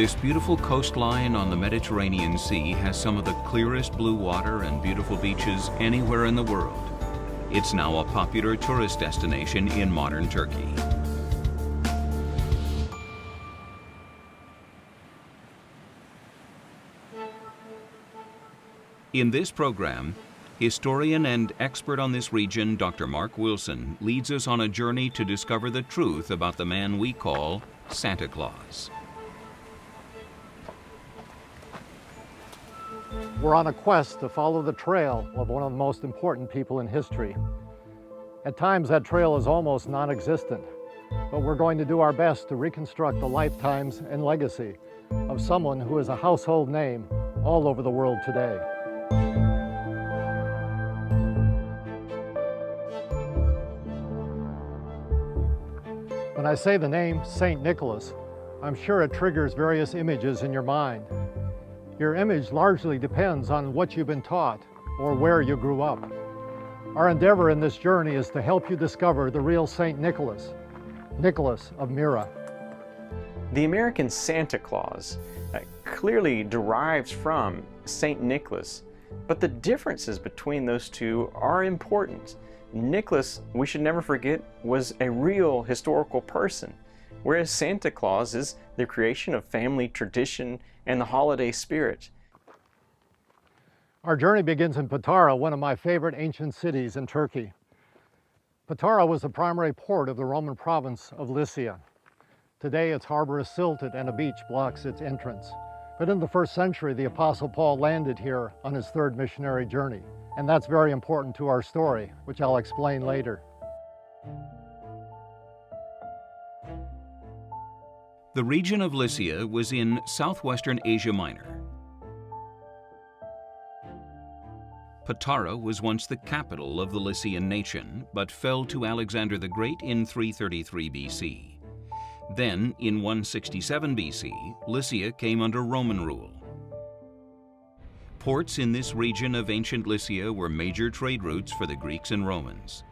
This beautiful coastline on the Mediterranean Sea has some of the clearest blue water and beautiful beaches anywhere in the world. It's now a popular tourist destination in modern Turkey. In this program, historian and expert on this region, Dr. Mark Wilson, leads us on a journey to discover the truth about the man we call Santa Claus. We're on a quest to follow the trail of one of the most important people in history. At times that trail is almost non-existent, but we're going to do our best to reconstruct the lifetimes and legacy of someone who is a household name all over the world today. When I say the name St. Nicholas, I'm sure it triggers various images in your mind. Your image largely depends on what you've been taught or where you grew up. Our endeavor in this journey is to help you discover the real St. Nicholas, Nicholas of Myra. The American Santa Claus clearly derives from St. Nicholas, but the differences between those two are important. Nicholas, we should never forget, was a real historical person, whereas Santa Claus is the creation of family tradition and the holiday spirit. Our journey begins in Patara, one of my favorite ancient cities in Turkey. Patara was the primary port of the Roman province of Lycia. Today its harbor is silted and a beach blocks its entrance. But in the first century, the Apostle Paul landed here on his third missionary journey. And that's very important to our story, which I'll explain later. The region of Lycia was in southwestern Asia Minor. Patara was once the capital of the Lycian nation, but fell to Alexander the Great in 333 BC. Then, in 167 BC, Lycia came under Roman rule. Ports in this region of ancient Lycia were major trade routes for the Greeks and Romans.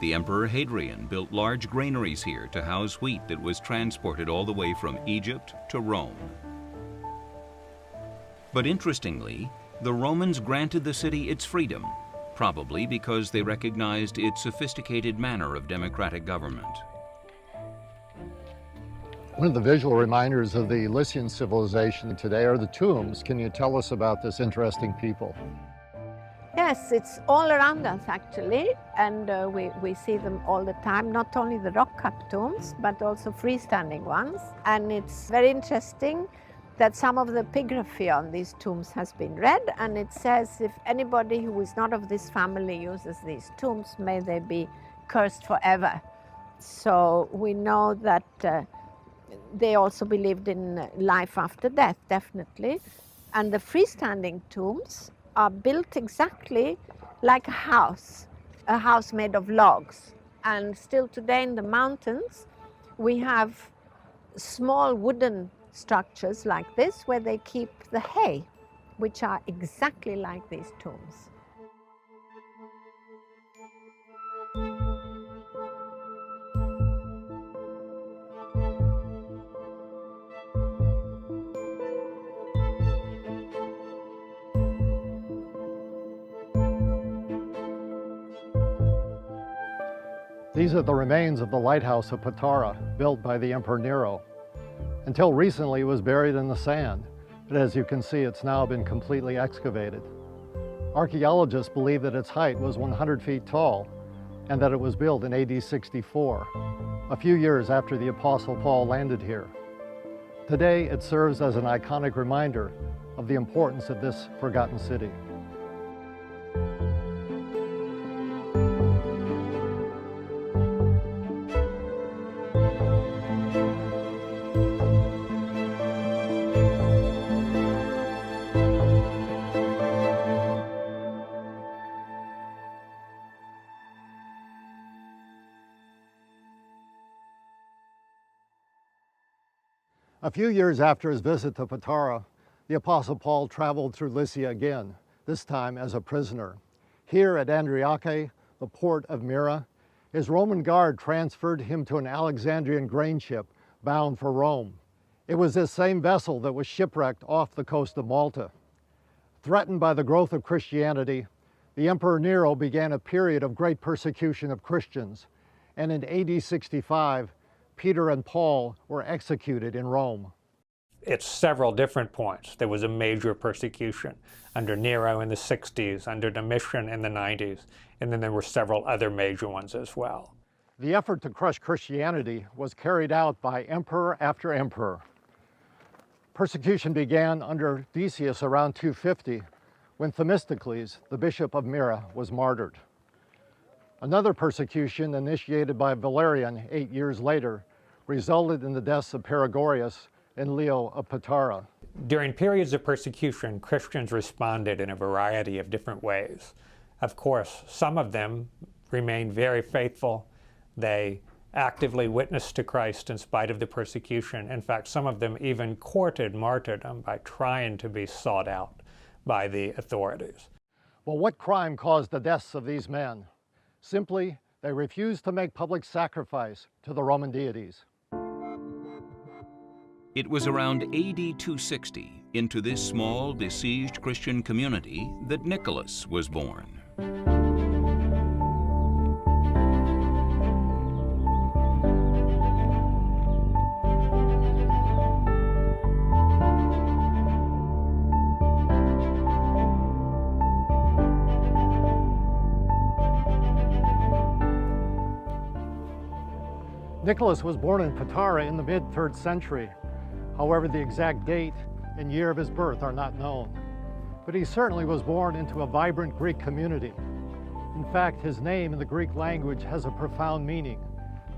The Emperor Hadrian built large granaries here to house wheat that was transported all the way from Egypt to Rome. But interestingly, the Romans granted the city its freedom, probably because they recognized its sophisticated manner of democratic government. One of the visual reminders of the Lycian civilization today are the tombs. Can you tell us about this interesting people? Yes, it's all around us actually, and we see them all the time, not only the rock-cut tombs, but also freestanding ones. And it's very interesting that some of the epigraphy on these tombs has been read, and it says, if anybody who is not of this family uses these tombs, may they be cursed forever. So we know that they also believed in life after death, definitely. And the freestanding tombs are built exactly like a house made of logs. And still today in the mountains, we have small wooden structures like this where they keep the hay, which are exactly like these tombs. These are the remains of the lighthouse of Patara, built by the Emperor Nero. Until recently, it was buried in the sand, but as you can see, it's now been completely excavated. Archaeologists believe that its height was 100 feet tall and that it was built in AD 64, a few years after the Apostle Paul landed here. Today, it serves as an iconic reminder of the importance of this forgotten city. A few years after his visit to Patara, the Apostle Paul traveled through Lycia again, this time as a prisoner. Here at Andriake, the port of Myra, his Roman guard transferred him to an Alexandrian grain ship bound for Rome. It was this same vessel that was shipwrecked off the coast of Malta. Threatened by the growth of Christianity, the Emperor Nero began a period of great persecution of Christians, and in AD 65, Peter and Paul were executed in Rome. At several different points, there was a major persecution under Nero in the 60s, under Domitian in the 90s, and then there were several other major ones as well. The effort to crush Christianity was carried out by emperor after emperor. Persecution began under Decius around 250, when Themistocles, the bishop of Myra, was martyred. Another persecution initiated by Valerian 8 years later resulted in the deaths of Perigorius and Leo of Patara. During periods of persecution, Christians responded in a variety of different ways. Of course, some of them remained very faithful. They actively witnessed to Christ in spite of the persecution. In fact, some of them even courted martyrdom by trying to be sought out by the authorities. Well, what crime caused the deaths of these men? Simply, they refused to make public sacrifice to the Roman deities. It was around AD 260, into this small, besieged Christian community, that Nicholas was born. Nicholas was born in Patara in the mid-3rd century. However, the exact date and year of his birth are not known. But he certainly was born into a vibrant Greek community. In fact, his name in the Greek language has a profound meaning: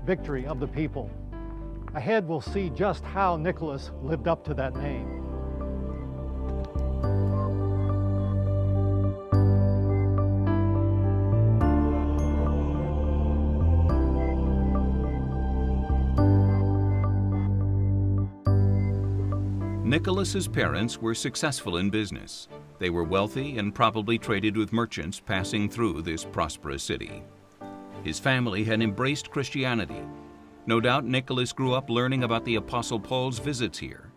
victory of the people. Ahead, we'll see just how Nicholas lived up to that name. Nicholas's parents were successful in business. They were wealthy and probably traded with merchants passing through this prosperous city. His family had embraced Christianity. No doubt Nicholas grew up learning about the Apostle Paul's visits here.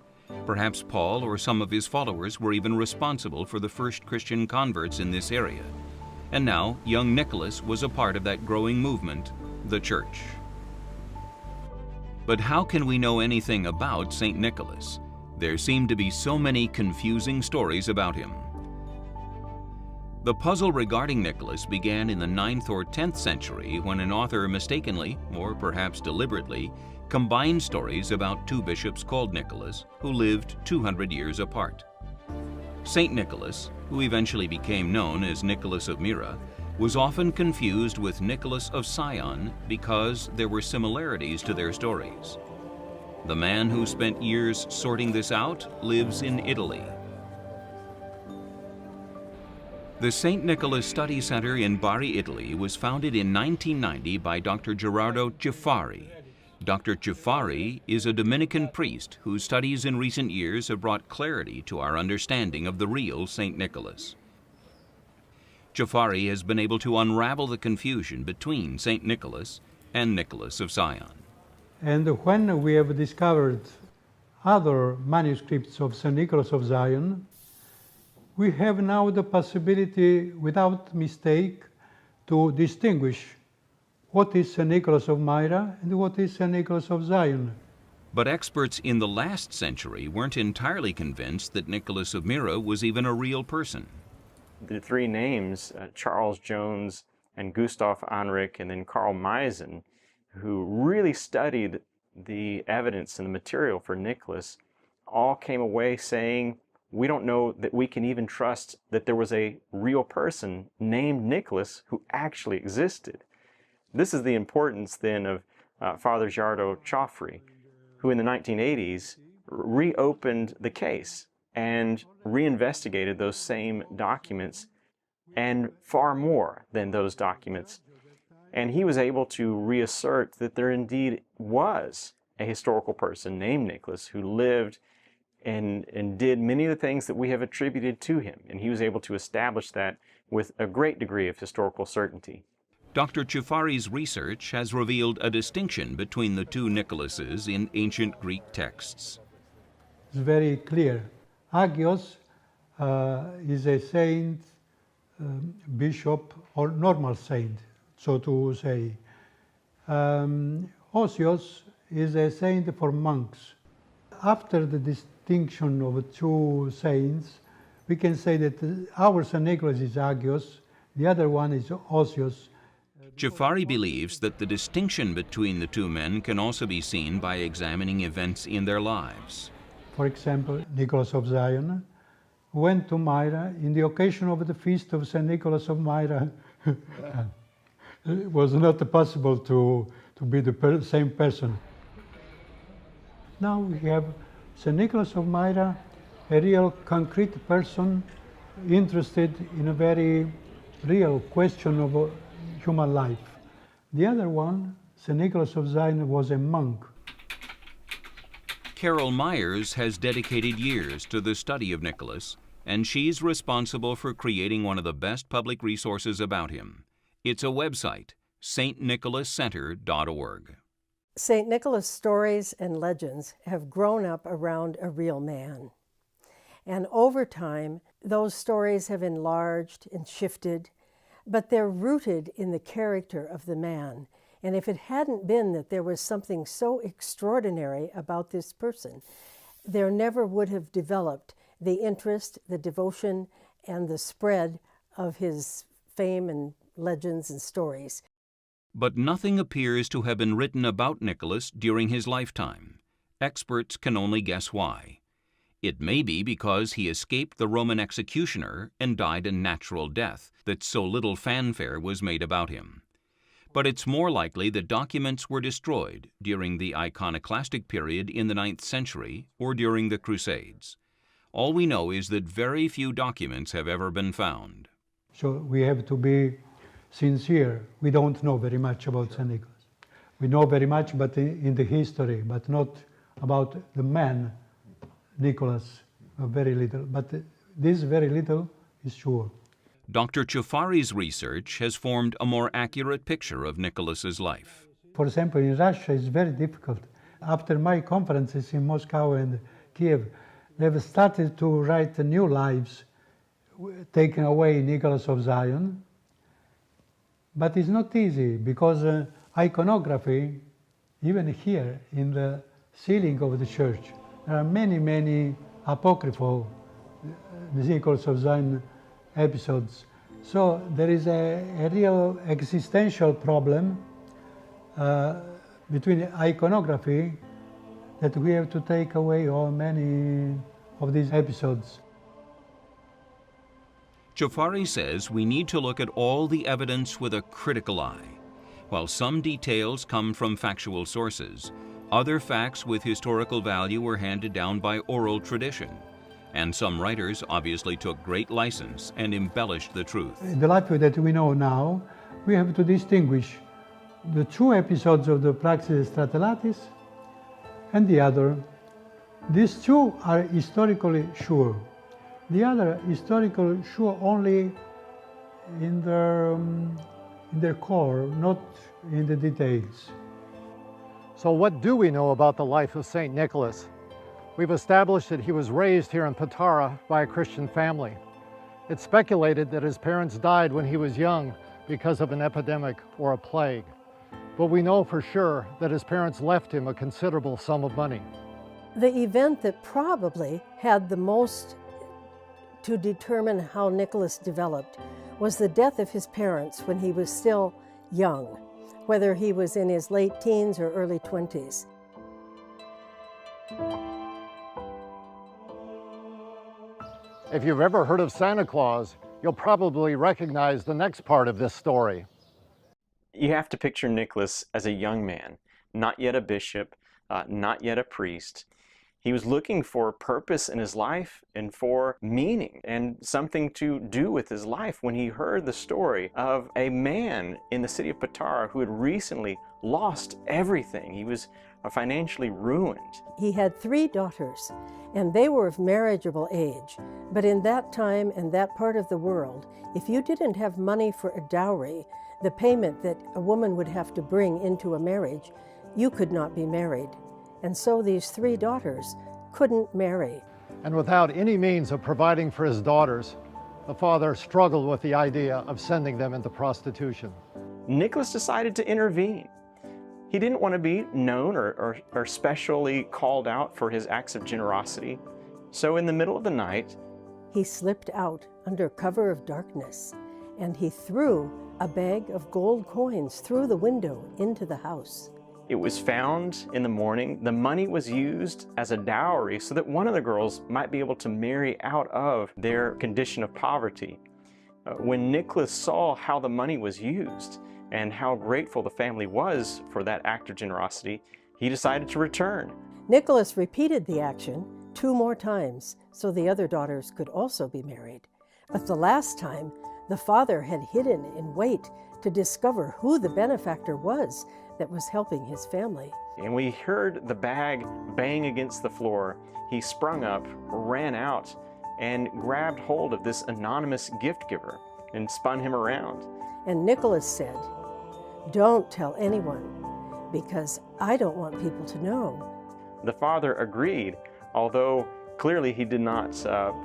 Perhaps Paul or some of his followers were even responsible for the first Christian converts in this area. And now, young Nicholas was a part of that growing movement, the church. But how can we know anything about St. Nicholas? There seem to be so many confusing stories about him. The puzzle regarding Nicholas began in the 9th or 10th century when an author mistakenly, or perhaps deliberately, combined stories about two bishops called Nicholas who lived 200 years apart. Saint Nicholas, who eventually became known as Nicholas of Myra, was often confused with Nicholas of Sion because there were similarities to their stories. The man who spent years sorting this out lives in Italy. The St. Nicholas Study Center in Bari, Italy was founded in 1990 by Dr. Gerardo Ciaffari. Dr. Ciaffari is a Dominican priest whose studies in recent years have brought clarity to our understanding of the real St. Nicholas. Ciaffari has been able to unravel the confusion between St. Nicholas and Nicholas of Sion. And when we have discovered other manuscripts of St. Nicholas of Zion, we have now the possibility, without mistake, to distinguish what is St. Nicholas of Myra and what is St. Nicholas of Zion. But experts in the last century weren't entirely convinced that Nicholas of Myra was even a real person. The three names, Charles Jones and Gustav Anrich and then Carl Meisen, who really studied the evidence and the material for Nicholas, all came away saying, we don't know that we can even trust that there was a real person named Nicholas who actually existed. This is the importance then of Father Gerardo Ciaffari, who in the 1980s reopened the case and reinvestigated those same documents and far more than those documents. And he was able to reassert that there indeed was a historical person named Nicholas who lived and did many of the things that we have attributed to him. And he was able to establish that with a great degree of historical certainty. Dr. Ciaffari's research has revealed a distinction between the two Nicholases in ancient Greek texts. is very clear. Agios is a saint, bishop, or normal saint, so to say. Osios is a saint for monks. After the distinction of two saints, we can say that our St. Nicholas is Agios, the other one is Osios. Jafari believes that the distinction between the two men can also be seen by examining events in their lives. For example, Nicholas of Zion went to Myra in the occasion of the feast of St. Nicholas of Myra. It was not possible to be the same person. Now we have St. Nicholas of Myra, a real concrete person interested in a very real question of human life. The other one, St. Nicholas of Zion, was a monk. Carol Myers has dedicated years to the study of Nicholas, and she's responsible for creating one of the best public resources about him. It's a website, stnicholascenter.org. St. Nicholas stories and legends have grown up around a real man. And over time, those stories have enlarged and shifted, but they're rooted in the character of the man. And if it hadn't been that there was something so extraordinary about this person, there never would have developed the interest, the devotion, and the spread of his fame and legends and stories. But nothing appears to have been written about Nicholas during his lifetime. Experts can only guess why. It may be because he escaped the Roman executioner and died a natural death that so little fanfare was made about him. But it's more likely that documents were destroyed during the iconoclastic period in the 9th century or during the Crusades. All we know is that very few documents have ever been found. So we have to be sincere. We don't know very much about St. Nicholas. We know very much but in the history, but not about the man, Nicholas, very little. But this very little is sure. Dr. Jafari's research has formed a more accurate picture of Nicholas's life. For example, in Russia, it's very difficult. After my conferences in Moscow and Kiev, they've started to write new lives, taking away Nicholas of Zion. But it's not easy because iconography, even here in the ceiling of the church, there are many, many apocryphal Nicholas of Zion episodes. So there is a real existential problem between iconography that we have to take away all many of these episodes. Jafari says we need to look at all the evidence with a critical eye. While some details come from factual sources, other facts with historical value were handed down by oral tradition, and some writers obviously took great license and embellished the truth. In the life that we know now, we have to distinguish the true episodes of the Praxis Stratilatis and the other. These two are historically sure. The other historical sure only in their core, not in the details. So what do we know about the life of St. Nicholas? We've established that he was raised here in Patara by a Christian family. It's speculated that his parents died when he was young because of an epidemic or a plague. But we know for sure that his parents left him a considerable sum of money. The event that probably had the most to determine how Nicholas developed was the death of his parents when he was still young, whether he was in his late teens or early 20s. If you've ever heard of Santa Claus, you'll probably recognize the next part of this story. You have to picture Nicholas as a young man, not yet a bishop, not yet a priest. He was looking for purpose in his life and for meaning and something to do with his life when he heard the story of a man in the city of Patara who had recently lost everything. He was financially ruined. He had 3 daughters, and they were of marriageable age. But in that time and that part of the world, if you didn't have money for a dowry, the payment that a woman would have to bring into a marriage, you could not be married. And so these 3 daughters couldn't marry. And without any means of providing for his daughters, the father struggled with the idea of sending them into prostitution. Nicholas decided to intervene. He didn't want to be known or specially called out for his acts of generosity. So in the middle of the night, he slipped out under cover of darkness, and he threw a bag of gold coins through the window into the house. It was found in the morning. The money was used as a dowry so that one of the girls might be able to marry out of their condition of poverty. When Nicholas saw how the money was used and how grateful the family was for that act of generosity, he decided to return. Nicholas repeated the action 2 more times so the other daughters could also be married. But the last time, the father had hidden in wait to discover who the benefactor was that was helping his family. And we heard the bag bang against the floor. He sprung up, ran out, and grabbed hold of this anonymous gift giver and spun him around. And Nicholas said, "Don't tell anyone, because I don't want people to know." The father agreed, although clearly he did not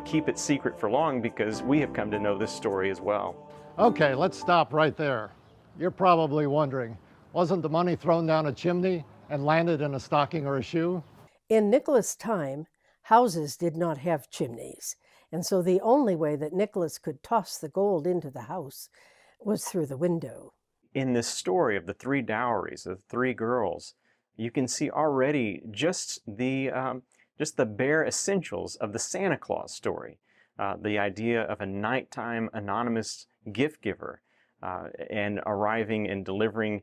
keep it secret for long, because we have come to know this story as well. Okay, let's stop right there. You're probably wondering, wasn't the money thrown down a chimney and landed in a stocking or a shoe? In Nicholas' time, houses did not have chimneys, and so the only way that Nicholas could toss the gold into the house was through the window. In this story of the 3 dowries, of 3 girls, you can see already just the bare essentials of the Santa Claus story. The idea of a nighttime anonymous gift giver and arriving and delivering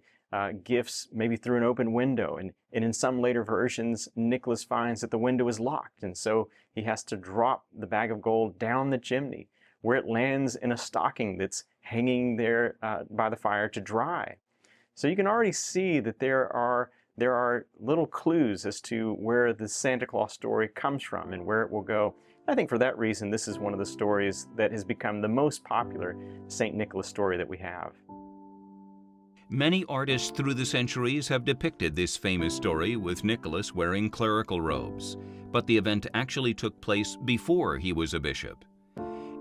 gifts maybe through an open window. And in some later versions, Nicholas finds that the window is locked, and so he has to drop the bag of gold down the chimney, where it lands in a stocking that's hanging there by the fire to dry. So you can already see that there are little clues as to where the Santa Claus story comes from and where it will go. I think for that reason, this is one of the stories that has become the most popular St. Nicholas story that we have. Many artists through the centuries have depicted this famous story with Nicholas wearing clerical robes, but the event actually took place before he was a bishop.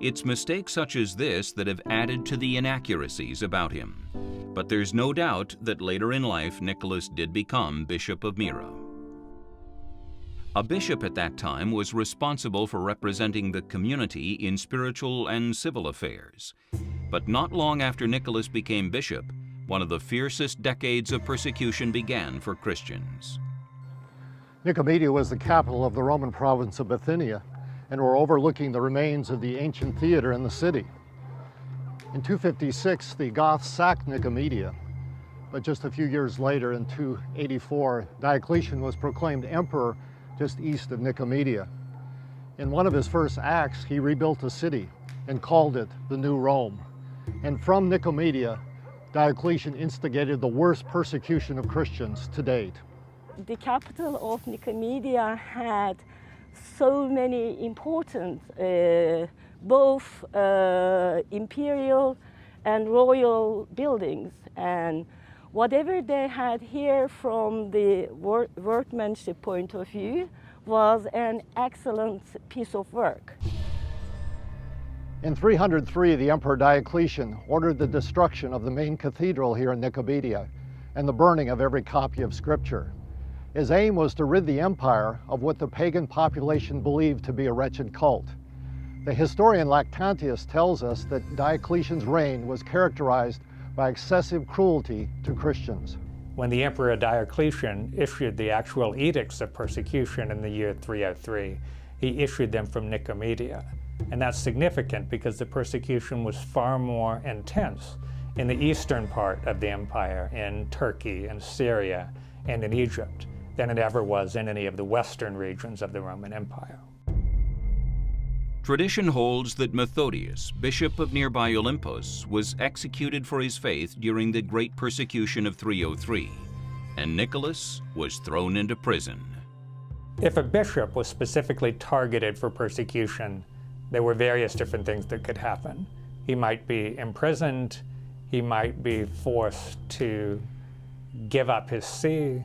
It's mistakes such as this that have added to the inaccuracies about him. But there's no doubt that later in life, Nicholas did become Bishop of Myra. A bishop at that time was responsible for representing the community in spiritual and civil affairs. But not long after Nicholas became bishop, one of the fiercest decades of persecution began for Christians. Nicomedia was the capital of the Roman province of Bithynia, and were overlooking the remains of the ancient theater in the city. In 256, the Goths sacked Nicomedia, but just a few years later, in 284, Diocletian was proclaimed emperor just east of Nicomedia. In one of his first acts, he rebuilt the city and called it the New Rome. And from Nicomedia, Diocletian instigated the worst persecution of Christians to date. The capital of Nicomedia had so many important both imperial and royal buildings, and whatever they had here from the workmanship point of view was an excellent piece of work. In 303, the Emperor Diocletian ordered the destruction of the main cathedral here in Nicomedia and the burning of every copy of Scripture. His aim was to rid the empire of what the pagan population believed to be a wretched cult. The historian Lactantius tells us that Diocletian's reign was characterized by excessive cruelty to Christians. When the Emperor Diocletian issued the actual edicts of persecution in the year 303, he issued them from Nicomedia. And that's significant because the persecution was far more intense in the eastern part of the empire, in Turkey and Syria and in Egypt, than it ever was in any of the western regions of the Roman Empire. Tradition holds that Methodius, bishop of nearby Olympos, was executed for his faith during the Great Persecution of 303, and Nicholas was thrown into prison. If a bishop was specifically targeted for persecution, there were various different things that could happen. He might be imprisoned, he might be forced to give up his see,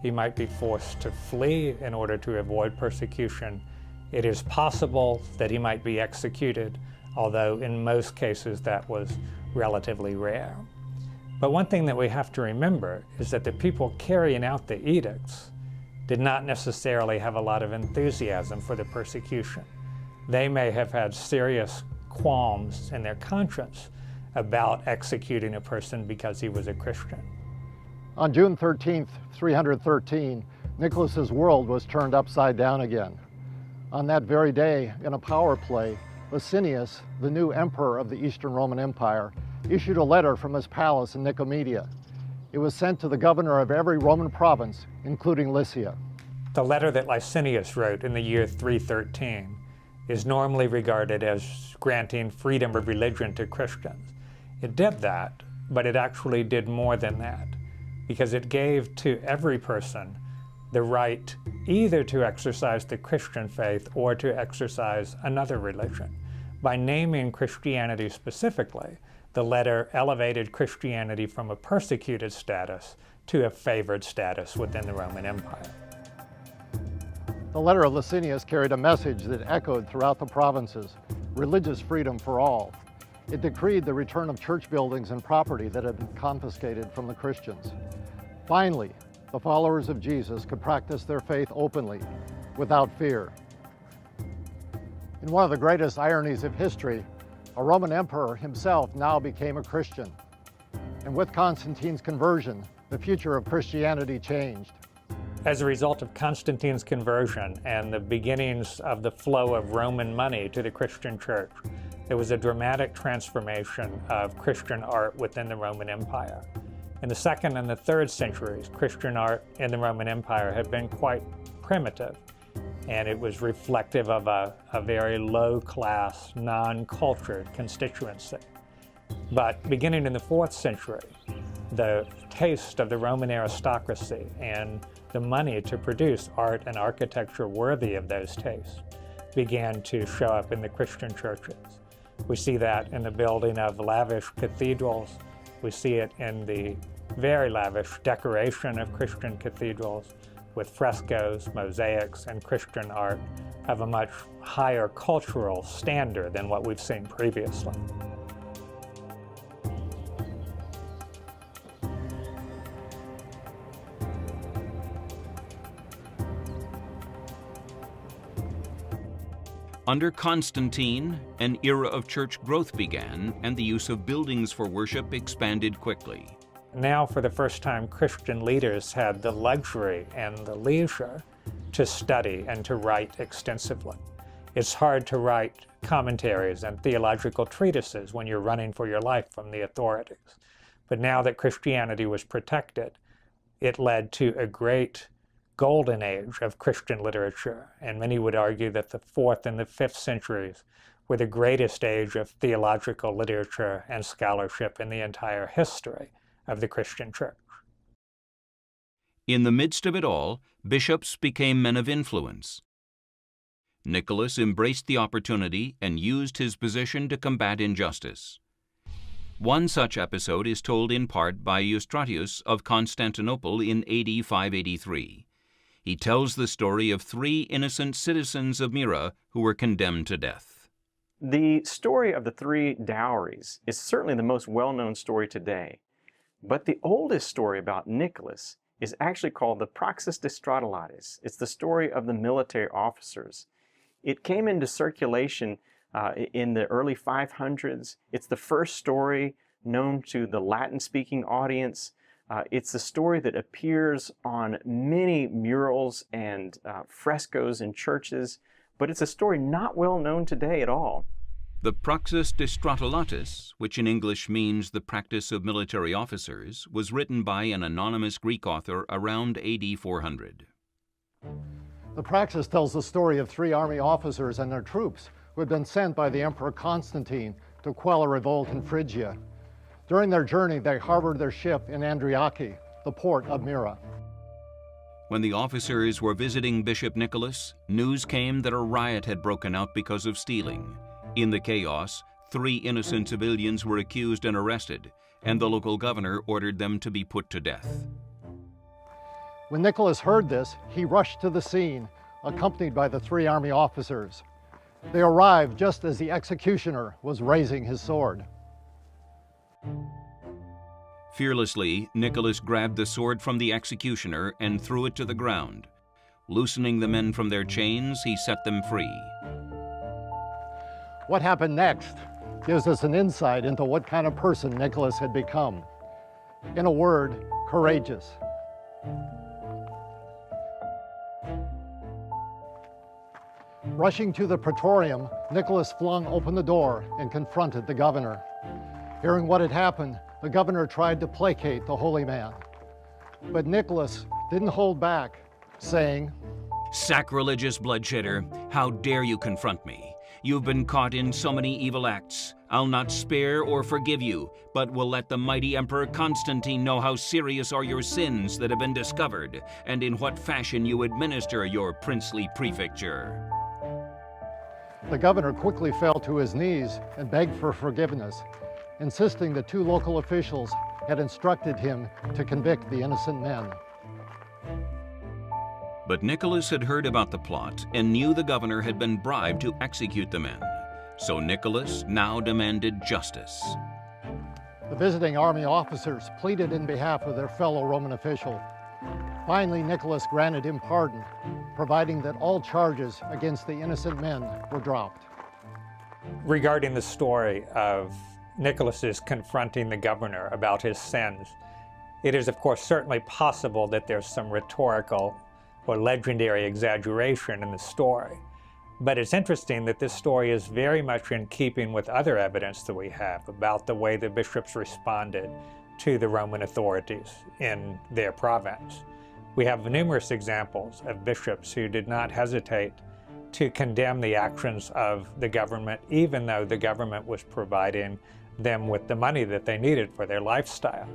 He might be forced to flee in order to avoid persecution. It is possible that he might be executed, although in most cases that was relatively rare. But one thing that we have to remember is that the people carrying out the edicts did not necessarily have a lot of enthusiasm for the persecution. They may have had serious qualms in their conscience about executing a person because he was a Christian. On June 13th, 313, Nicholas's world was turned upside down again. On that very day, in a power play, Licinius, the new emperor of the Eastern Roman Empire, issued a letter from his palace in Nicomedia. It was sent to the governor of every Roman province, including Lycia. The letter that Licinius wrote in the year 313 is normally regarded as granting freedom of religion to Christians. It did that, but it actually did more than that, because it gave to every person the right either to exercise the Christian faith or to exercise another religion. By naming Christianity specifically, the letter elevated Christianity from a persecuted status to a favored status within the Roman Empire. The letter of Licinius carried a message that echoed throughout the provinces: religious freedom for all. It decreed the return of church buildings and property that had been confiscated from the Christians. Finally, the followers of Jesus could practice their faith openly, without fear. In one of the greatest ironies of history, a Roman emperor himself now became a Christian. And with Constantine's conversion, the future of Christianity changed. As a result of Constantine's conversion and the beginnings of the flow of Roman money to the Christian church, there was a dramatic transformation of Christian art within the Roman Empire. In the 2nd and the 3rd centuries, Christian art in the Roman Empire had been quite primitive, and it was reflective of a very low-class, non-cultured constituency. But beginning in the 4th century, the taste of the Roman aristocracy and the money to produce art and architecture worthy of those tastes began to show up in the Christian churches. We see that in the building of lavish cathedrals. We see it in the very lavish decoration of Christian cathedrals with frescoes, mosaics, and Christian art of a much higher cultural standard than what we've seen previously. Under Constantine, an era of church growth began, and the use of buildings for worship expanded quickly. Now, for the first time, Christian leaders had the luxury and the leisure to study and to write extensively. It's hard to write commentaries and theological treatises when you're running for your life from the authorities. But now that Christianity was protected, it led to a great golden age of Christian literature, and many would argue that the 4th and the 5th centuries were the greatest age of theological literature and scholarship in the entire history of the Christian church. In the midst of it all, bishops became men of influence. Nicholas embraced the opportunity and used his position to combat injustice. One such episode is told in part by Eustratius of Constantinople in AD 583. He tells the story of 3 innocent citizens of Myra who were condemned to death. The story of the 3 dowries is certainly the most well-known story today, but the oldest story about Nicholas is actually called the Praxis de Stratolates. It's the story of the military officers. It came into circulation in the early 500s. It's the first story known to the Latin-speaking audience. It's a story that appears on many murals and frescoes in churches, but it's a story not well known today at all. The Praxis de Stratolates, which in English means the practice of military officers, was written by an anonymous Greek author around AD 400. The Praxis tells the story of 3 army officers and their troops who had been sent by the Emperor Constantine to quell a revolt in Phrygia. During their journey, they harbored their ship in Andriaki, the port of Myra. When the officers were visiting Bishop Nicholas, news came that a riot had broken out because of stealing. In the chaos, 3 innocent civilians were accused and arrested, and the local governor ordered them to be put to death. When Nicholas heard this, he rushed to the scene, accompanied by the 3 army officers. They arrived just as the executioner was raising his sword. Fearlessly, Nicholas grabbed the sword from the executioner and threw it to the ground. Loosening the men from their chains, he set them free. What happened next gives us an insight into what kind of person Nicholas had become. In a word, courageous. Rushing to the praetorium, Nicholas flung open the door and confronted the governor. Hearing what had happened, the governor tried to placate the holy man. But Nicholas didn't hold back, saying, "Sacrilegious bloodshedder, how dare you confront me? You've been caught in so many evil acts. I'll not spare or forgive you, but will let the mighty Emperor Constantine know how serious are your sins that have been discovered, and in what fashion you administer your princely prefecture." The governor quickly fell to his knees and begged for forgiveness, insisting the 2 local officials had instructed him to convict the innocent men. But Nicholas had heard about the plot and knew the governor had been bribed to execute the men. So Nicholas now demanded justice. The visiting army officers pleaded in behalf of their fellow Roman official. Finally, Nicholas granted him pardon, providing that all charges against the innocent men were dropped. Regarding the story of Nicholas's confronting the governor about his sins, it is of course certainly possible that there's some rhetorical or legendary exaggeration in the story. But it's interesting that this story is very much in keeping with other evidence that we have about the way the bishops responded to the Roman authorities in their province. We have numerous examples of bishops who did not hesitate to condemn the actions of the government, even though the government was providing them with the money that they needed for their lifestyle.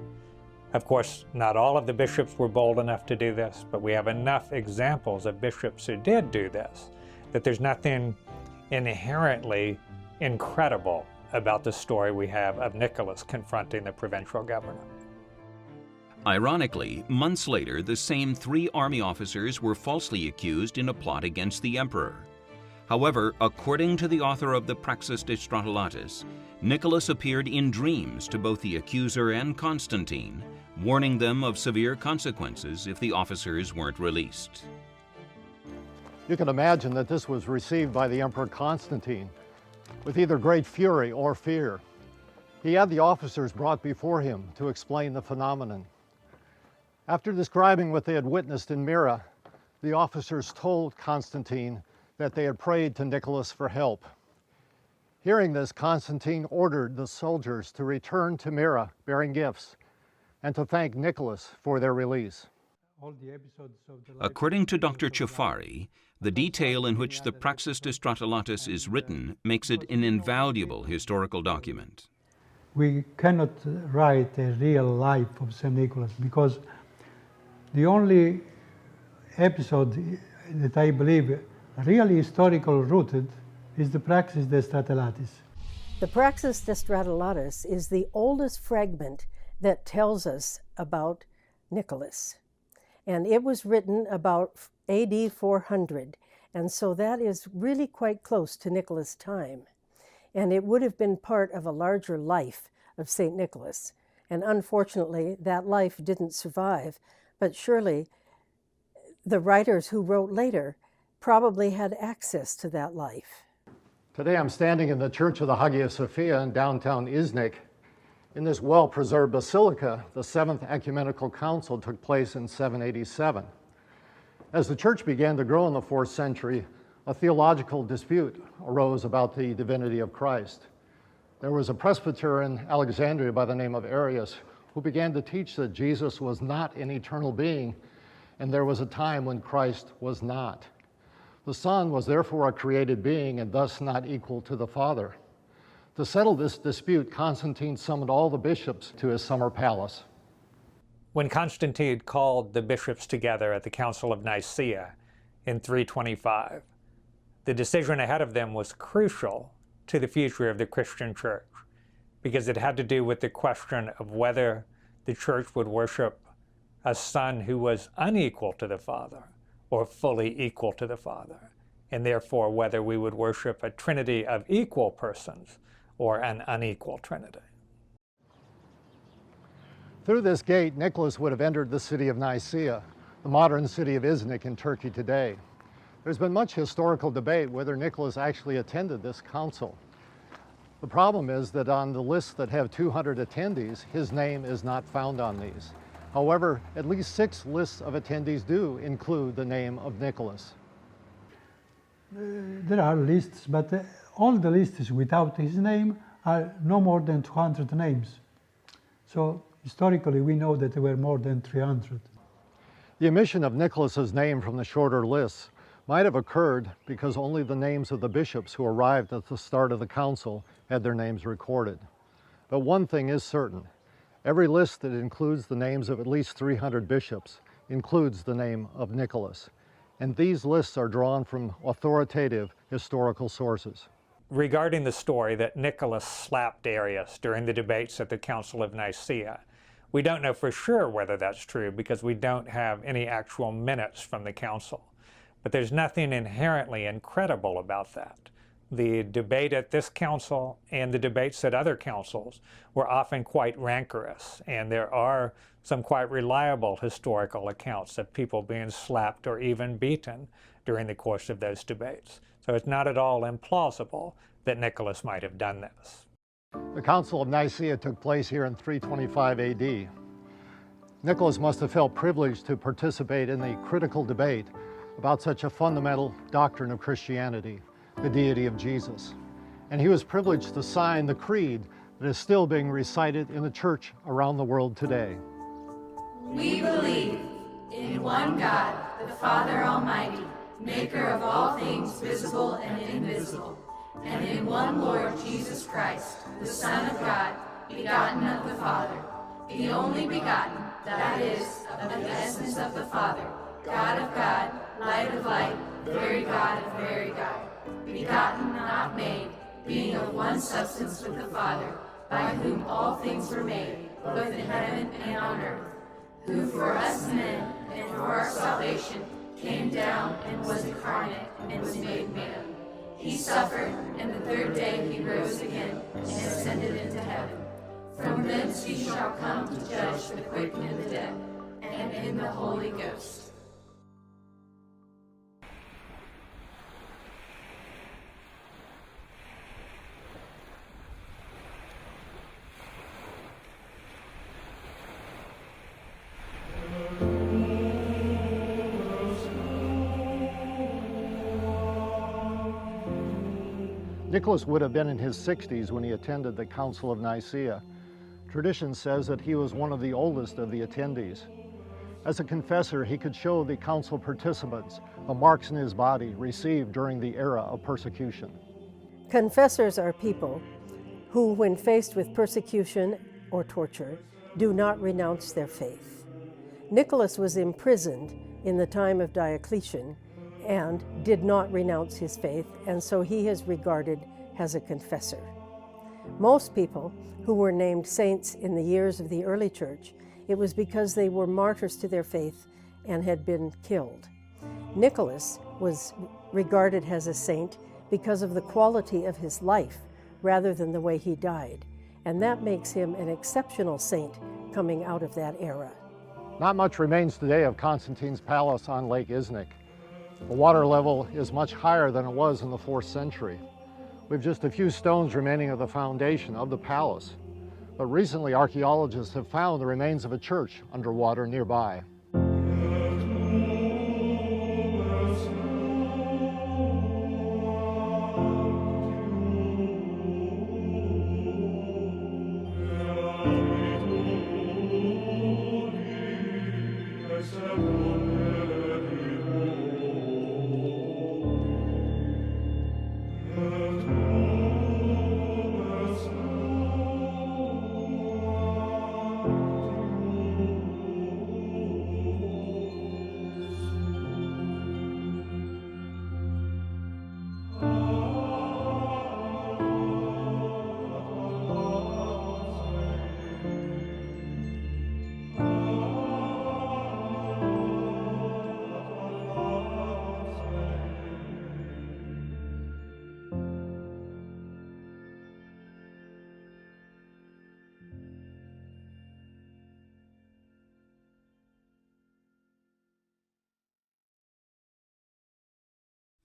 Of course, not all of the bishops were bold enough to do this, but we have enough examples of bishops who did do this, that there's nothing inherently incredible about the story we have of Nicholas confronting the provincial governor. Ironically, months later, the same 3 army officers were falsely accused in a plot against the emperor. However, according to the author of the Praxis de Stratolatus, Nicholas appeared in dreams to both the accuser and Constantine, warning them of severe consequences if the officers weren't released. You can imagine that this was received by the Emperor Constantine with either great fury or fear. He had the officers brought before him to explain the phenomenon. After describing what they had witnessed in Myra, the officers told Constantine that they had prayed to Nicholas for help. Hearing this, Constantine ordered the soldiers to return to Myra bearing gifts and to thank Nicholas for their release. According to Dr. Chafari, the detail in which the Praxis de Stratolatus is written makes it an invaluable historical document. We cannot write a real life of St. Nicholas because the only episode that I believe really historical rooted is the Praxis de Stratolatus. The Praxis de Stratolatus is the oldest fragment that tells us about Nicholas. And it was written about AD 400, and so that is really quite close to Nicholas' time. And it would have been part of a larger life of St. Nicholas. And unfortunately, that life didn't survive, but surely the writers who wrote later probably had access to that life. Today I'm standing in the Church of the Hagia Sophia in downtown Iznik. In this well-preserved basilica, the Seventh Ecumenical Council took place in 787. As the church began to grow in the 4th century, a theological dispute arose about the divinity of Christ. There was a presbyter in Alexandria by the name of Arius who began to teach that Jesus was not an eternal being, and there was a time when Christ was not. The Son was therefore a created being and thus not equal to the Father. To settle this dispute, Constantine summoned all the bishops to his summer palace. When Constantine called the bishops together at the Council of Nicaea in 325, the decision ahead of them was crucial to the future of the Christian church because it had to do with the question of whether the church would worship a son who was unequal to the Father or fully equal to the Father, and therefore whether we would worship a trinity of equal persons or an unequal trinity. Through this gate, Nicholas would have entered the city of Nicaea, the modern city of Iznik in Turkey today. There's been much historical debate whether Nicholas actually attended this council. The problem is that on the lists that have 200 attendees, his name is not found on these. However, at least 6 lists of attendees do include the name of Nicholas. There are lists, but all the lists without his name are no more than 200 names. So historically, we know that there were more than 300. The omission of Nicholas's name from the shorter lists might have occurred because only the names of the bishops who arrived at the start of the council had their names recorded. But one thing is certain. Every list that includes the names of at least 300 bishops includes the name of Nicholas. And these lists are drawn from authoritative historical sources. Regarding the story that Nicholas slapped Darius during the debates at the Council of Nicaea, we don't know for sure whether that's true because we don't have any actual minutes from the council. But there's nothing inherently incredible about that. The debate at this council and the debates at other councils were often quite rancorous, and there are some quite reliable historical accounts of people being slapped or even beaten during the course of those debates. So it's not at all implausible that Nicholas might have done this. The Council of Nicaea took place here in 325 AD. Nicholas must have felt privileged to participate in the critical debate about such a fundamental doctrine of Christianity, the deity of Jesus. And he was privileged to sign the creed that is still being recited in the church around the world today. We believe in one God, the Father Almighty, maker of all things visible and invisible, and in one Lord Jesus Christ, the Son of God, begotten of the Father, the only begotten, that is, of the essence of the Father, God of God, light of light, very God of very God, begotten, not made, being of one substance with the Father, by whom all things were made, both in heaven and on earth, who for us men and for our salvation came down and was incarnate and was made man. He suffered, and the third day he rose again and ascended into heaven. From thence he shall come to judge the quick and the dead, and in the Holy Ghost. Nicholas would have been in his 60s when he attended the Council of Nicaea. Tradition says that he was one of the oldest of the attendees. As a confessor, he could show the council participants the marks in his body received during the era of persecution. Confessors are people who, when faced with persecution or torture, do not renounce their faith. Nicholas was imprisoned in the time of Diocletian and did not renounce his faith, and so he is regarded as a confessor. Most people who were named saints in the years of the early church, it was because they were martyrs to their faith and had been killed. Nicholas was regarded as a saint because of the quality of his life rather than the way he died, and that makes him an exceptional saint coming out of that era. Not much remains today of Constantine's palace on Lake Iznik. The water level is much higher than it was in the 4th century. We have just a few stones remaining of the foundation of the palace. But recently, archaeologists have found the remains of a church underwater nearby.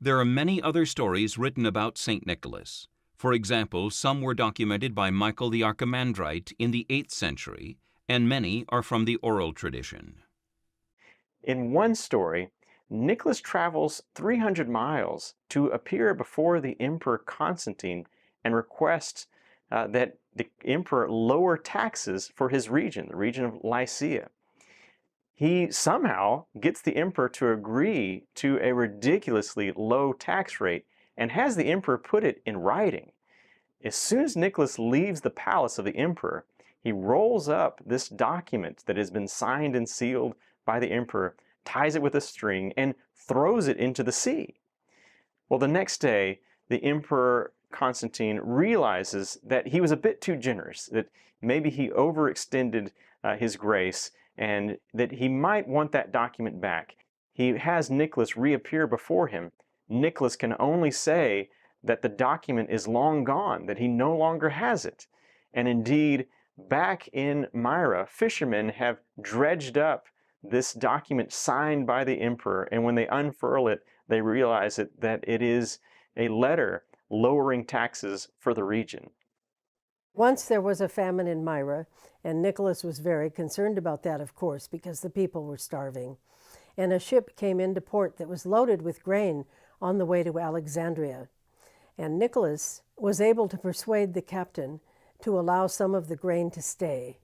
There are many other stories written about St. Nicholas. For example, some were documented by Michael the Archimandrite in the 8th century, and many are from the oral tradition. In one story, Nicholas travels 300 miles to appear before the Emperor Constantine and requests that the emperor lower taxes for his region, the region of Lycia. He somehow gets the emperor to agree to a ridiculously low tax rate and has the emperor put it in writing. As soon as Nicholas leaves the palace of the emperor, he rolls up this document that has been signed and sealed by the emperor, ties it with a string, and throws it into the sea. Well, the next day, the Emperor Constantine realizes that he was a bit too generous, that maybe he overextended his grace, and that he might want that document back. He has Nicholas reappear before him. Nicholas can only say that the document is long gone, that he no longer has it. And indeed, back in Myra, fishermen have dredged up this document signed by the emperor, and when they unfurl it, they realize that it is a letter lowering taxes for the region. Once there was a famine in Myra, and Nicholas was very concerned about that, of course, because the people were starving. And a ship came into port that was loaded with grain on the way to Alexandria. And Nicholas was able to persuade the captain to allow some of the grain to stay.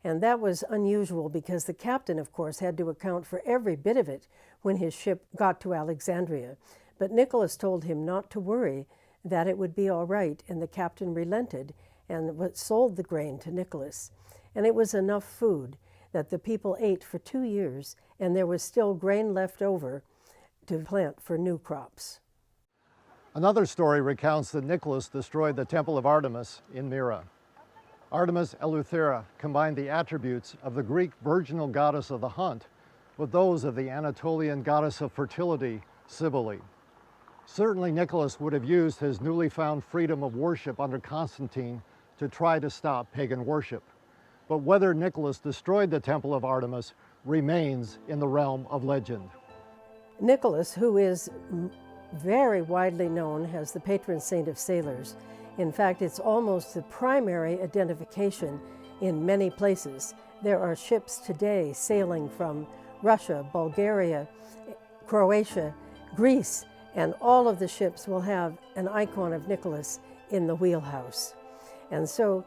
And that was unusual because the captain, of course, had to account for every bit of it when his ship got to Alexandria. But Nicholas told him not to worry, that it would be all right, and the captain relented and sold the grain to Nicholas. And it was enough food that the people ate for 2 years, and there was still grain left over to plant for new crops. Another story recounts that Nicholas destroyed the temple of Artemis in Myra. Artemis Eleuthera combined the attributes of the Greek virginal goddess of the hunt with those of the Anatolian goddess of fertility, Cybele. Certainly Nicholas would have used his newly found freedom of worship under Constantine to try to stop pagan worship. But whether Nicholas destroyed the temple of Artemis remains in the realm of legend. Nicholas, who is very widely known as the patron saint of sailors, in fact, it's almost the primary identification in many places. There are ships today sailing from Russia, Bulgaria, Croatia, Greece, and all of the ships will have an icon of Nicholas in the wheelhouse. And so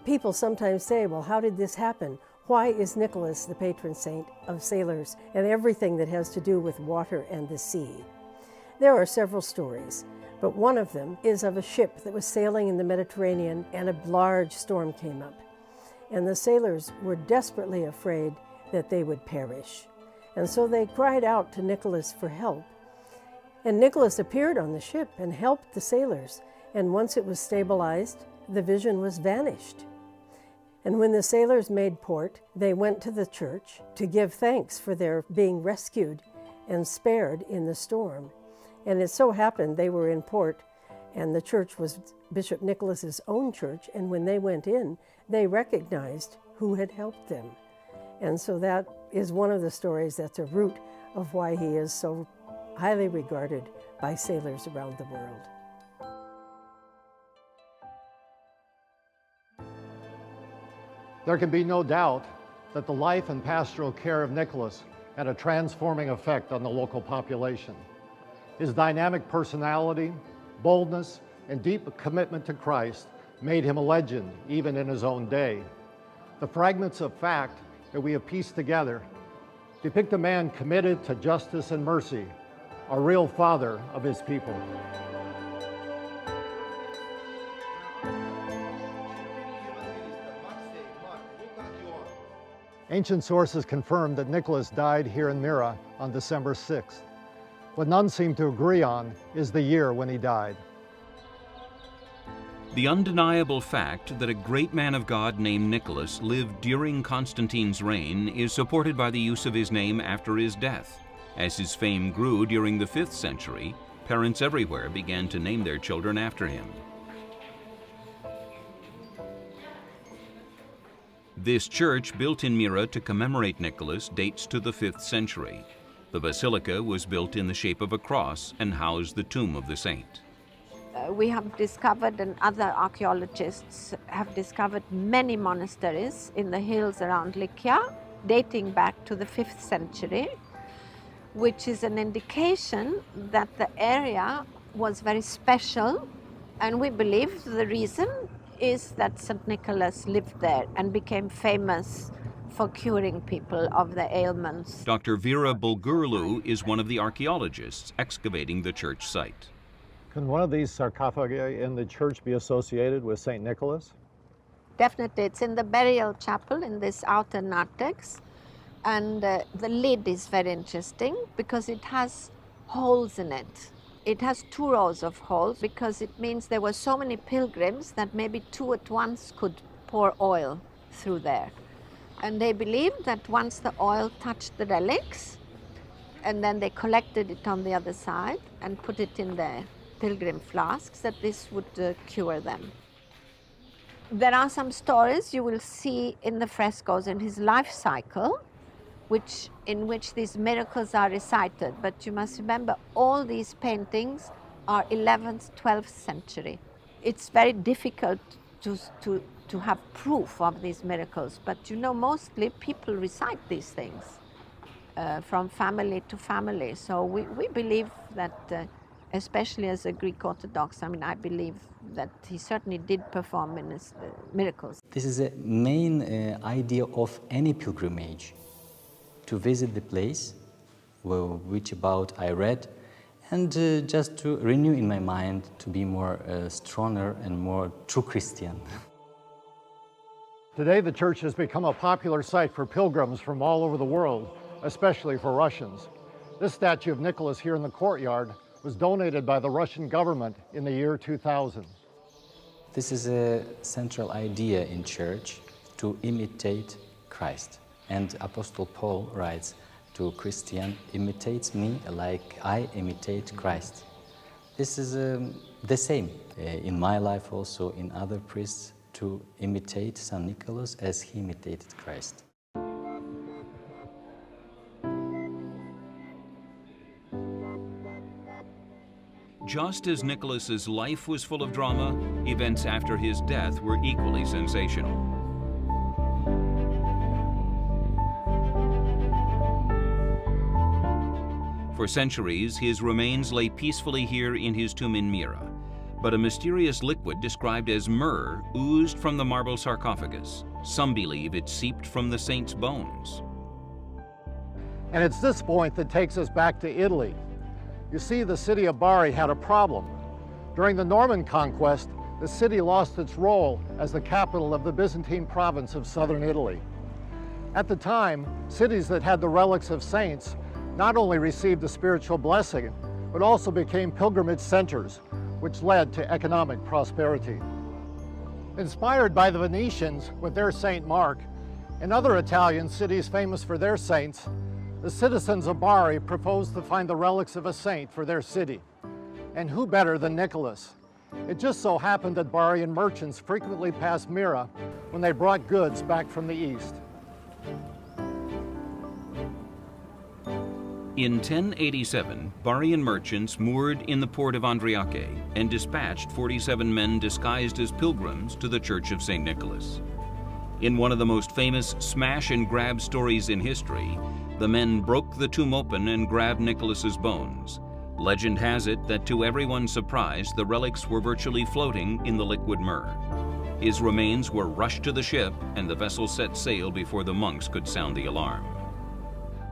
people sometimes say, well, how did this happen? Why is Nicholas the patron saint of sailors and everything that has to do with water and the sea? There are several stories, but one of them is of a ship that was sailing in the Mediterranean and a large storm came up. And the sailors were desperately afraid that they would perish. And so they cried out to Nicholas for help. And Nicholas appeared on the ship and helped the sailors. And once it was stabilized, the vision was vanished. And when the sailors made port, they went to the church to give thanks for their being rescued and spared in the storm. And it so happened they were in port, and the church was Bishop Nicholas's own church, and when they went in, they recognized who had helped them. And so that is one of the stories that's a root of why he is so highly regarded by sailors around the world. There can be no doubt that the life and pastoral care of Nicholas had a transforming effect on the local population. His dynamic personality, boldness, and deep commitment to Christ made him a legend even in his own day. The fragments of fact that we have pieced together depict a man committed to justice and mercy, a real father of his people. Ancient sources confirm that Nicholas died here in Myra on December 6th. What none seem to agree on is the year when he died. The undeniable fact that a great man of God named Nicholas lived during Constantine's reign is supported by the use of his name after his death. As his fame grew during the 5th century, parents everywhere began to name their children after him. This church, built in Myra to commemorate Nicholas, dates to the 5th century. The basilica was built in the shape of a cross and housed the tomb of the saint. We have discovered, and other archaeologists have discovered, many monasteries in the hills around Lycia, dating back to the 5th century, which is an indication that the area was very special, and we believe the reason is that St. Nicholas lived there and became famous for curing people of their ailments. Dr. Vera Bulgurlu is one of the archaeologists excavating the church site. Can one of these sarcophagi in the church be associated with St. Nicholas? Definitely, it's in the burial chapel in this outer narthex, and the lid is very interesting because it has holes in it. It has 2 rows of holes because it means there were so many pilgrims that maybe 2 at once could pour oil through there. And they believed that once the oil touched the relics, and then they collected it on the other side and put it in their pilgrim flasks, that this would cure them. There are some stories you will see in the frescoes in his life cycle, in which these miracles are recited. But you must remember, all these paintings are 11th, 12th century. It's very difficult to have proof of these miracles, but you know, mostly people recite these things from family to family. So we believe that, especially as a Greek Orthodox, I believe that he certainly did perform miracles. This is a main idea of any pilgrimage, to visit the place, which about I read, and just to renew in my mind to be more stronger and more true Christian. Today, the church has become a popular site for pilgrims from all over the world, especially for Russians. This statue of Nicholas here in the courtyard was donated by the Russian government in the year 2000. This is a central idea in church, to imitate Christ. And Apostle Paul writes to Christian, imitates me like I imitate Christ. This is the same in my life, also in other priests, to imitate St. Nicholas as he imitated Christ. Just as Nicholas's life was full of drama, events after his death were equally sensational. For centuries, his remains lay peacefully here in his tomb in Myra, but a mysterious liquid described as myrrh oozed from the marble sarcophagus. Some believe it seeped from the saint's bones. And it's this point that takes us back to Italy. You see, the city of Bari had a problem. During the Norman conquest, the city lost its role as the capital of the Byzantine province of southern Italy. At the time, cities that had the relics of saints not only received a spiritual blessing, but also became pilgrimage centers, which led to economic prosperity. Inspired by the Venetians with their Saint Mark and other Italian cities famous for their saints, the citizens of Bari proposed to find the relics of a saint for their city. And who better than Nicholas? It just so happened that Barian merchants frequently passed Myra when they brought goods back from the east. In 1087, Barian merchants moored in the port of Andriache and dispatched 47 men disguised as pilgrims to the Church of St. Nicholas. In one of the most famous smash and grab stories in history, the men broke the tomb open and grabbed Nicholas's bones. Legend has it that to everyone's surprise, the relics were virtually floating in the liquid myrrh. His remains were rushed to the ship, and the vessel set sail before the monks could sound the alarm.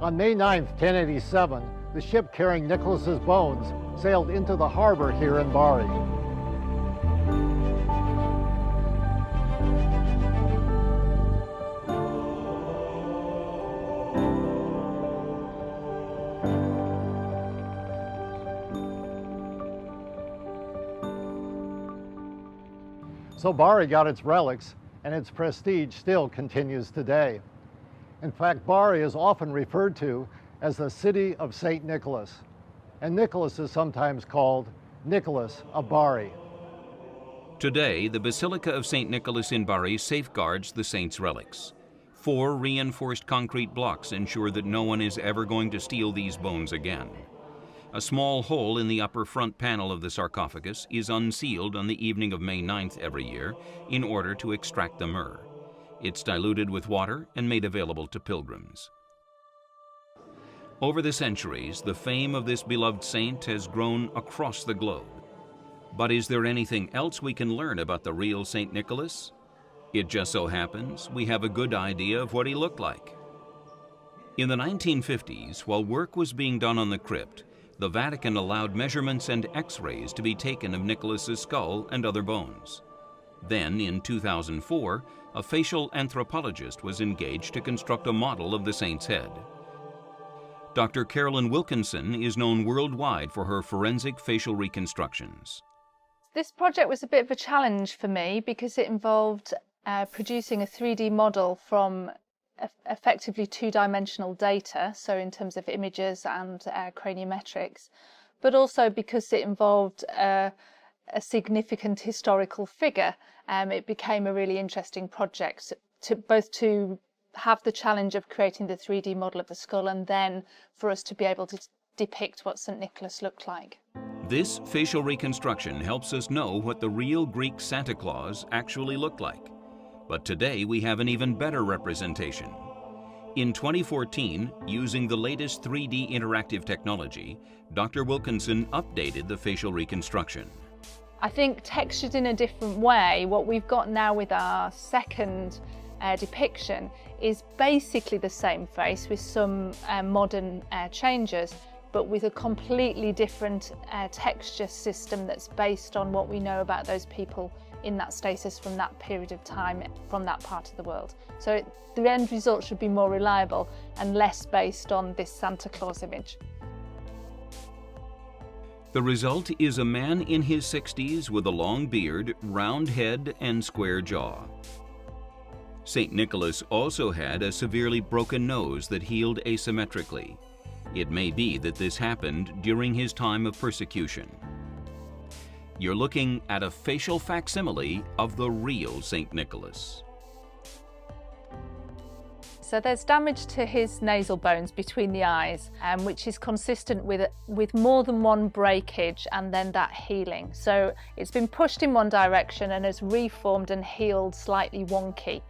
On May 9, 1087, the ship carrying Nicholas's bones sailed into the harbor here in Bari. So Bari got its relics, and its prestige still continues today. In fact, Bari is often referred to as the city of St. Nicholas, and Nicholas is sometimes called Nicholas of Bari. Today, the Basilica of St. Nicholas in Bari safeguards the saint's relics. 4 reinforced concrete blocks ensure that no one is ever going to steal these bones again. A small hole in the upper front panel of the sarcophagus is unsealed on the evening of May 9th every year in order to extract the myrrh. It's diluted with water and made available to pilgrims. Over the centuries, the fame of this beloved saint has grown across the globe. But is there anything else we can learn about the real St. Nicholas? It just so happens we have a good idea of what he looked like. In the 1950s, while work was being done on the crypt, the Vatican allowed measurements and x-rays to be taken of Nicholas's skull and other bones. Then, in 2004, a facial anthropologist was engaged to construct a model of the saint's head. Dr. Carolyn Wilkinson is known worldwide for her forensic facial reconstructions. This project was a bit of a challenge for me because it involved producing a 3D model from effectively two-dimensional data, so in terms of images and craniometrics, but also because it involved a significant historical figure. It became a really interesting project to have the challenge of creating the 3D model of the skull and then for us to be able to depict what St. Nicholas looked like. This facial reconstruction helps us know what the real Greek Santa Claus actually looked like. But today we have an even better representation. In 2014, using the latest 3D interactive technology, Dr. Wilkinson updated the facial reconstruction. I think textured in a different way, what we've got now with our second depiction is basically the same face with some modern changes, but with a completely different texture system that's based on what we know about those people in that status from that period of time, from that part of the world. So the end result should be more reliable and less based on this Santa Claus image. The result is a man in his 60s with a long beard, round head, and square jaw. St. Nicholas also had a severely broken nose that healed asymmetrically. It may be that this happened during his time of persecution. You're looking at a facial facsimile of the real St. Nicholas. So there's damage to his nasal bones between the eyes, which is consistent with more than one breakage and then that healing. So it's been pushed in one direction and has reformed and healed slightly wonky.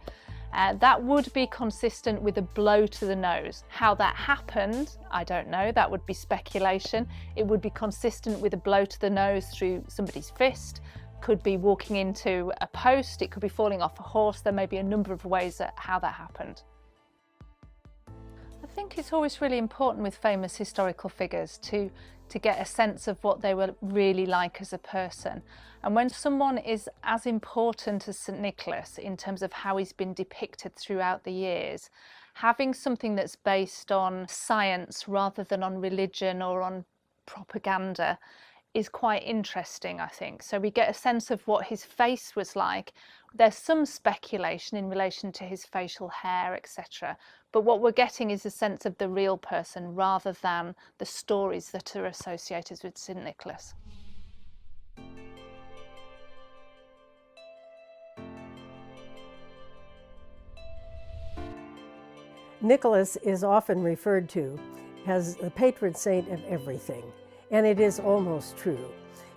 That would be consistent with a blow to the nose. How that happened, I don't know, that would be speculation. It would be consistent with a blow to the nose through somebody's fist, could be walking into a post, it could be falling off a horse. There may be a number of ways at how that happened. I think it's always really important with famous historical figures to get a sense of what they were really like as a person. And when someone is as important as St. Nicholas in terms of how he's been depicted throughout the years, having something that's based on science rather than on religion or on propaganda is quite interesting, I think. So we get a sense of what his face was like. There's some speculation in relation to his facial hair, etc. But what we're getting is a sense of the real person rather than the stories that are associated with St. Nicholas. Nicholas is often referred to as the patron saint of everything, and it is almost true.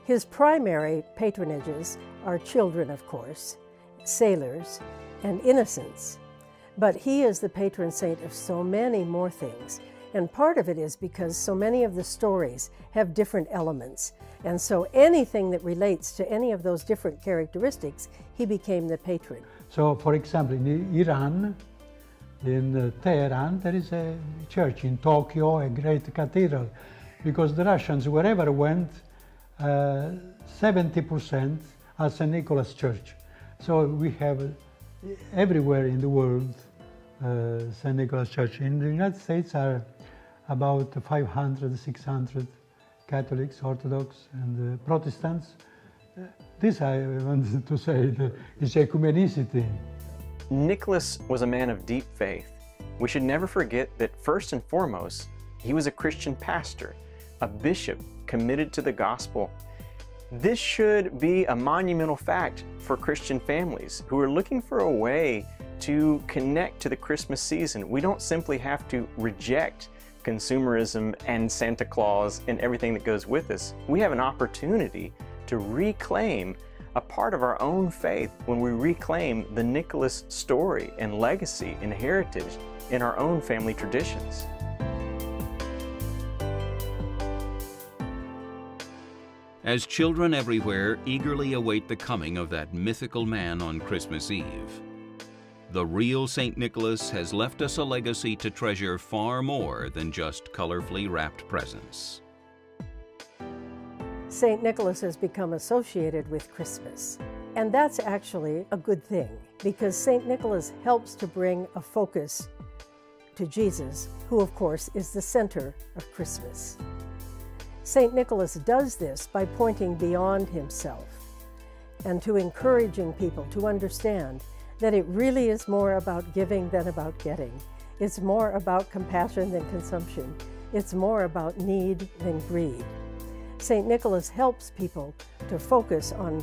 His primary patronages are children, of course, sailors, and innocents. But he is the patron saint of so many more things. And part of it is because so many of the stories have different elements. And so anything that relates to any of those different characteristics, he became the patron. So, for example, in Iran, in Tehran, there is a church. In Tokyo, a great cathedral. Because the Russians, wherever went, 70% are St. Nicholas Church. So we have everywhere in the world St. Nicholas Church. In the United States are about 500, 600 Catholics, Orthodox, and Protestants. This I wanted to say, is ecumenicity. Nicholas was a man of deep faith. We should never forget that first and foremost, he was a Christian pastor, a bishop committed to the gospel. This should be a monumental fact for Christian families who are looking for a way to connect to the Christmas season. We don't simply have to reject consumerism and Santa Claus and everything that goes with us. We have an opportunity to reclaim a part of our own faith when we reclaim the Nicholas story and legacy and heritage in our own family traditions. As children everywhere eagerly await the coming of that mythical man on Christmas Eve, the real St. Nicholas has left us a legacy to treasure far more than just colorfully wrapped presents. St. Nicholas has become associated with Christmas, and that's actually a good thing, because St. Nicholas helps to bring a focus to Jesus, who of course is the center of Christmas. St. Nicholas does this by pointing beyond himself and to encouraging people to understand that it really is more about giving than about getting. It's more about compassion than consumption. It's more about need than greed. St. Nicholas helps people to focus on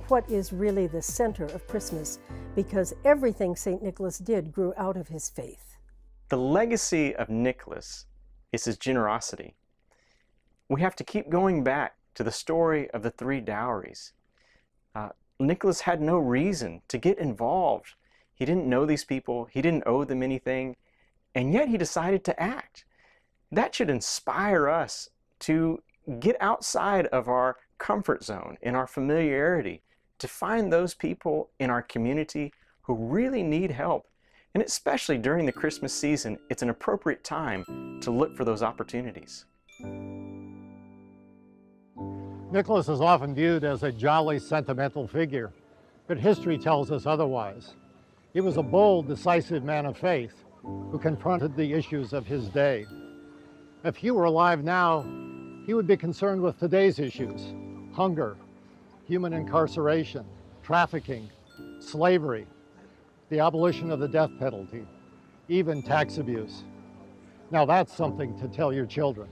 what is really the center of Christmas, because everything St. Nicholas did grew out of his faith. The legacy of Nicholas is his generosity. We have to keep going back to the story of the three dowries. Nicholas had no reason to get involved. He didn't know these people, he didn't owe them anything, and yet he decided to act. That should inspire us to get outside of our comfort zone, in our familiarity, to find those people in our community who really need help. And especially during the Christmas season, it's an appropriate time to look for those opportunities. Nicholas is often viewed as a jolly, sentimental figure, but history tells us otherwise. He was a bold, decisive man of faith who confronted the issues of his day. If he were alive now, he would be concerned with today's issues: hunger, human incarceration, trafficking, slavery, the abolition of the death penalty, even tax abuse. Now that's something to tell your children.